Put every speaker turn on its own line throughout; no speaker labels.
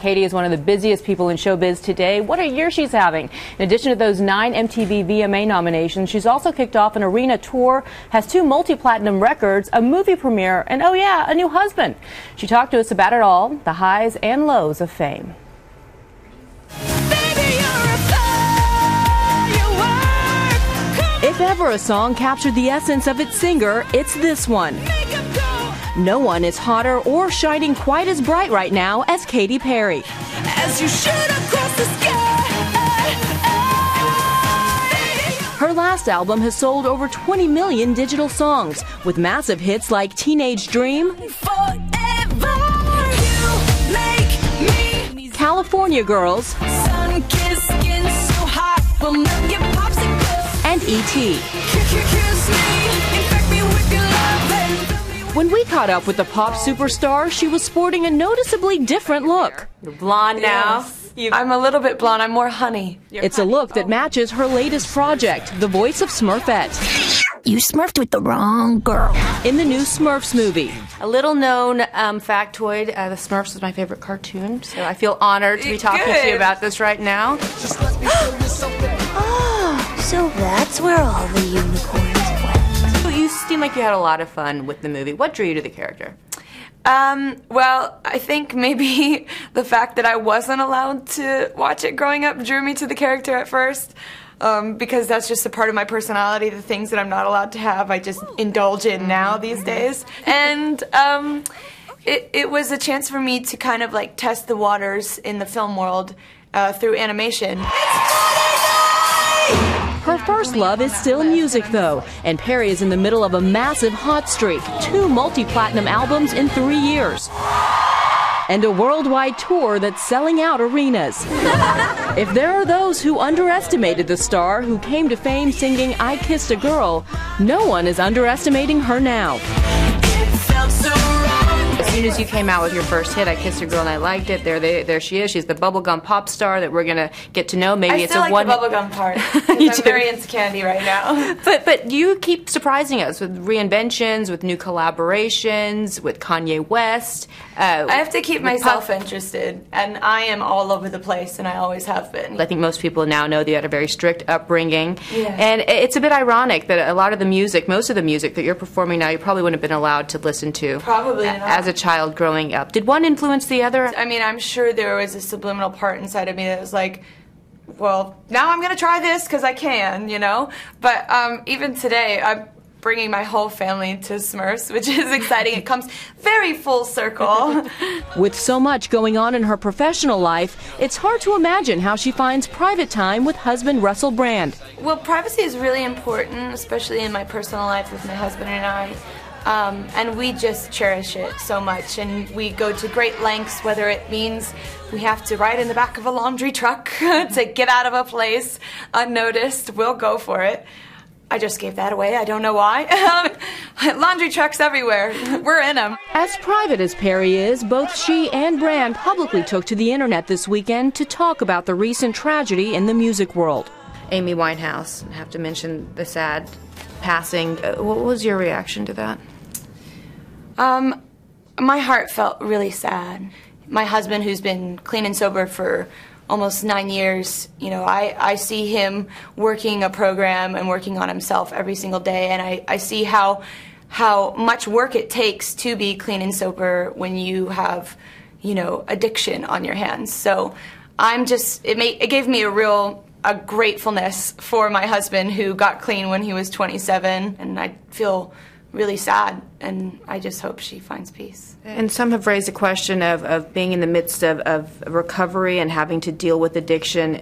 Katy is one of the busiest people in showbiz today. What a year she's having. In addition to those 9 MTV VMA nominations, she's also kicked off an arena tour, has 2 multi-platinum records, a movie premiere, and oh yeah, a new husband. She talked to us about it all, the highs and lows of fame. If ever a song captured the essence of its singer, it's this one. No one is hotter or shining quite as bright right now as Katy Perry. As you shoot across the sky. Her last album has sold over 20 million digital songs, with massive hits like Teenage Dream, California Girls, and E.T. When we caught up with the pop superstar, she was sporting a noticeably different look.
You're blonde now. Yes. I'm a little bit blonde. I'm more honey.
It's a look that matches her latest project, the voice of Smurfette.
You smurfed with the wrong girl.
In the new Smurfs movie.
A little known factoid, the Smurfs is my favorite cartoon, so I feel honored to be talking to you about this right now.
Oh, so that's where all the unicorns went.
You seem like you had a lot of fun with the movie. What drew you to the character?
Well, I think maybe the fact that I wasn't allowed to watch it growing up drew me to the character at first. Because that's just a part of my personality. The things that I'm not allowed to have, I just indulge in now these days. And it was a chance for me to kind of like test the waters in the film world through animation.
Her first love is still music, though, and Perry is in the middle of a massive hot streak, 2 multi-platinum albums in 3 years. And a worldwide tour that's selling out arenas. If there are those who underestimated the star who came to fame singing I Kissed a Girl, no one is underestimating her now.
As soon as you came out with your first hit, I Kissed a Girl and I Liked It, there she is. She's the bubblegum pop star that we're going to get to know. Maybe it's a one.
I still like the bubblegum part. I'm very into candy right now.
But you keep surprising us with reinventions, with new collaborations, with Kanye West.
I have to keep myself interested, and I am all over the place, and I always have been.
I think most people now know that you had a very strict upbringing.
Yeah.
And it's a bit ironic that a lot of the music, most of the music that you're performing now, you probably wouldn't have been allowed to listen to.
Probably not.
As a child growing up. Did one influence the other?
I mean, I'm sure there was a subliminal part inside of me that was like, well, now I'm going to try this because I can, you know? But even today, I'm bringing my whole family to Smurfs, which is exciting. It comes very full circle.
With so much going on in her professional life, it's hard to imagine how she finds private time with husband Russell Brand.
Well, privacy is really important, especially in my personal life with my husband and I. And we just cherish it so much, and we go to great lengths, whether it means we have to ride in the back of a laundry truck to get out of a place unnoticed. We'll go for it. I just gave that away. I don't know why. Laundry trucks everywhere. We're in them.
As private as Perry is, both she and Brand publicly took to the internet this weekend to talk about the recent tragedy in the music world.
Amy Winehouse, I have to mention the sad passing. What was your reaction to that?
My heart felt really sad. My husband, who's been clean and sober for almost 9 years, you know, I see him working a program and working on himself every single day, and I see how much work it takes to be clean and sober when you have, you know, addiction on your hands. So it gave me a gratefulness for my husband who got clean when he was 27, and I feel really sad, and I just hope she finds peace.
And some have raised the question of being in the midst of recovery and having to deal with addiction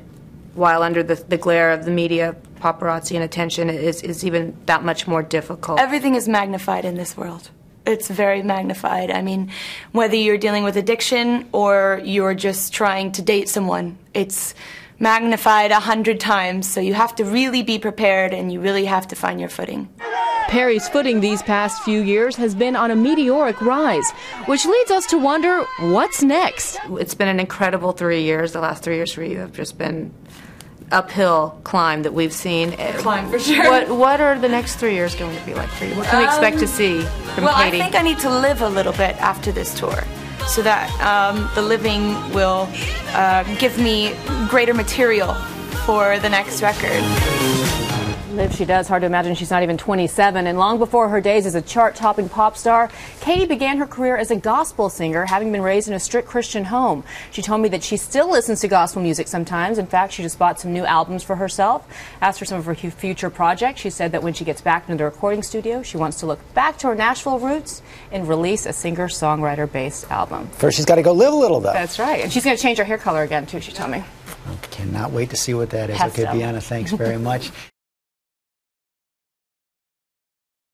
while under the glare of the media, paparazzi, and attention is even that much more difficult.
Everything is magnified in this world. It's very magnified. I mean, whether you're dealing with addiction or you're just trying to date someone, it's magnified 100 times, so you have to really be prepared, and you really have to find your footing.
Perry's footing these past few years has been on a meteoric rise, which leads us to wonder what's next.
It's been an incredible 3 years. The last 3 years for you have just been uphill climb that we've seen.
Climb for sure.
What are the next 3 years going to be like for you? What can we expect to see from
Katy?
Katy?
I think I need to live a little bit after this tour. so that the living will give me greater material for the next record.
Live she does. Hard to imagine she's not even 27. And long before her days as a chart-topping pop star, Katy began her career as a gospel singer, having been raised in a strict Christian home. She told me that she still listens to gospel music sometimes. In fact, she just bought some new albums for herself. As for some of her future projects, she said that when she gets back into the recording studio, she wants to look back to her Nashville roots and release a singer-songwriter-based album.
First, she's got to go live a little, though.
That's right. And she's going to change her hair color again, too, she told me.
Cannot wait to see what that is.
Pesto.
Okay, Deanna, thanks very much.